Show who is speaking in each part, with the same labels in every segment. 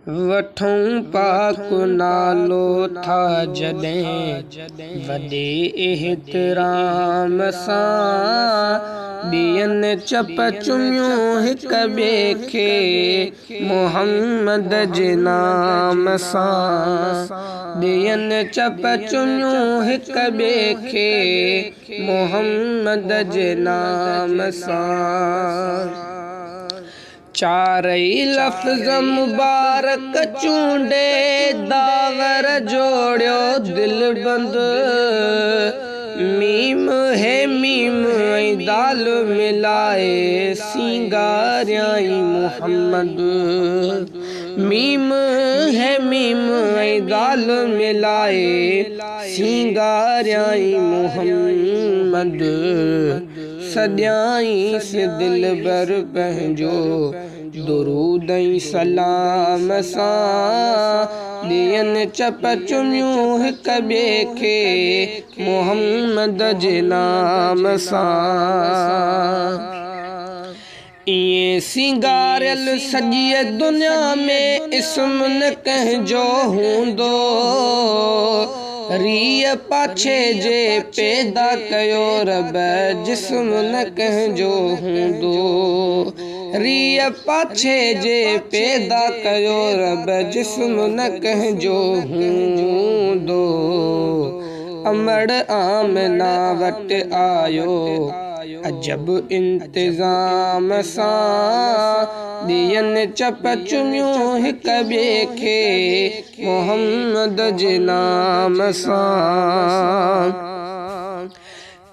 Speaker 1: वठूं पाक नालो था जॾहिं वॾे एहतराम सां ॾियनि चप चुमियूं हिक ॿिए खे मोहम्मद जे नाम सां ॾियनि चप चुमियूं हिक ॿिए खे मोहम्मद जे नाम सां चारई लफ्ज़ मुबारक चूंडे दावर जोड़ियो दिलबंद मीम है मीम ऐं दाल मिलाए सिंगारियाई मोहम्मद मीम है मीम ऐं दाल मिलाए सिंगारियाई मोहम्मद सॼाईंस दिलबर पंहिंजो दुरूद ऐं सलाम सां ॾियनि चप चुमियूं हिक ॿिए खे मोहम्मद जे नाम सां इएं सिंगारियल सॼी दुनिया में इस्म न कंहिंजो हूंदो रीअ पाछे जे पैदा कयो रब जिस्म न कंहिंजो हूंदो रीअ पाछे जे पैदा कयो रब जिस्म न कंहिंजो हूंदो अमड़ आमना वटि आयो अजब इंतज़ाम सां ॾियनि चप चुमियूं हिक ॿिए खे मोहम्मद जे नाम सां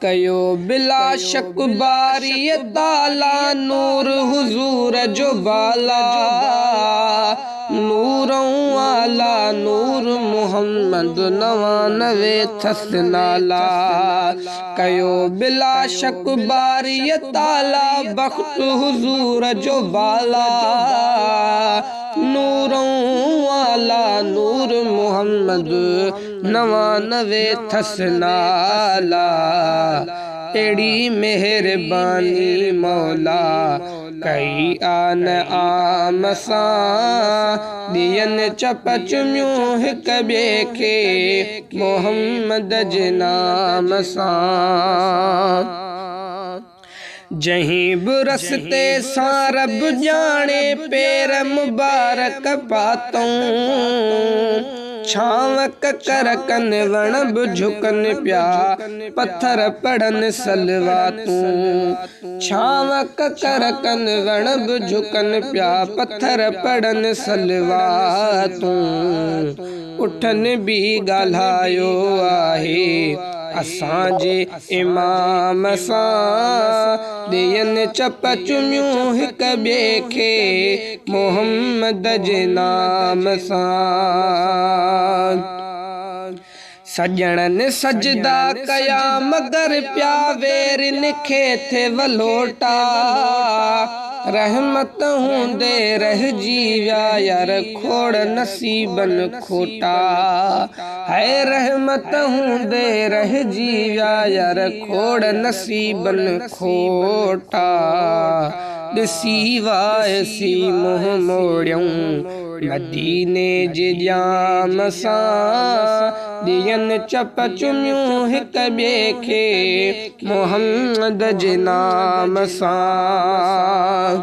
Speaker 1: कयो बिला शक बारी ताला नूर हुजूर जो बाला नूरों आला नूर मोहम्मद 99 थस नाला कयो बिला शक बारी ताला बख्त हुजूर जो बाला नूरों आला नूर मोहम्मद 99 थस नाला एड़ी मेहरबानी मौला कई आन आम सां ॾियनि चप चुमियूं हिक ॿिए खे मोहम्मद जे नाम सां जहीं बि रस्ते सां रब ॼाणे पेर मुबारक पातऊं छांव ककर कन वण बि झुकनि पिया पत्थर पड़नि सलवातूं छांव ककर कन वण बि झुकनि पिया पत्थर पड़नि सलवातूं उठनि बि ॻाल्हायो आहे असांजे इमाम सां ॾियनि चप चुमियूं हिक ॿिए खे मोहम्मद जे नाम सां सजणनि सजदा कया मगर प्या वेरनि खे थे वलोटा रहमत हूंदे रहिजी विया यार खोड़ नसीबन खोटा है रहमत हूंदे रहिजी विया यार खोड़ नसीबन खोटा ॾिसी वायसी मुंहुं मोड़ियूं मदीने जे जाम सां ॾियनि चप चुमियूं हिक ॿिए खे मोहम्मद जे नाम सां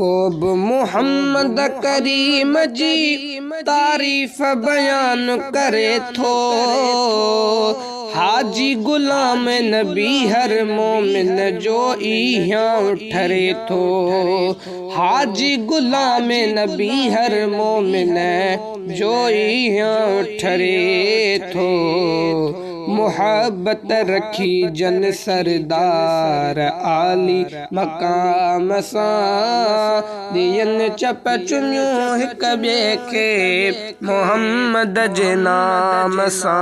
Speaker 1: को बि मोहम्मद करीम जी तारीफ़ बयान करे थो हाजी गुलाम नबी हर मोमिन जो इहाँ ठरे थो हाजी गुलाम नबी हर मोमिन जो इहाँ ठरे थो मुहब्बत रखी जन सरदार आली मकाम सां ॾियनि चप चुमियूं हिक ॿिए खे मोहम्मद जे नाम सां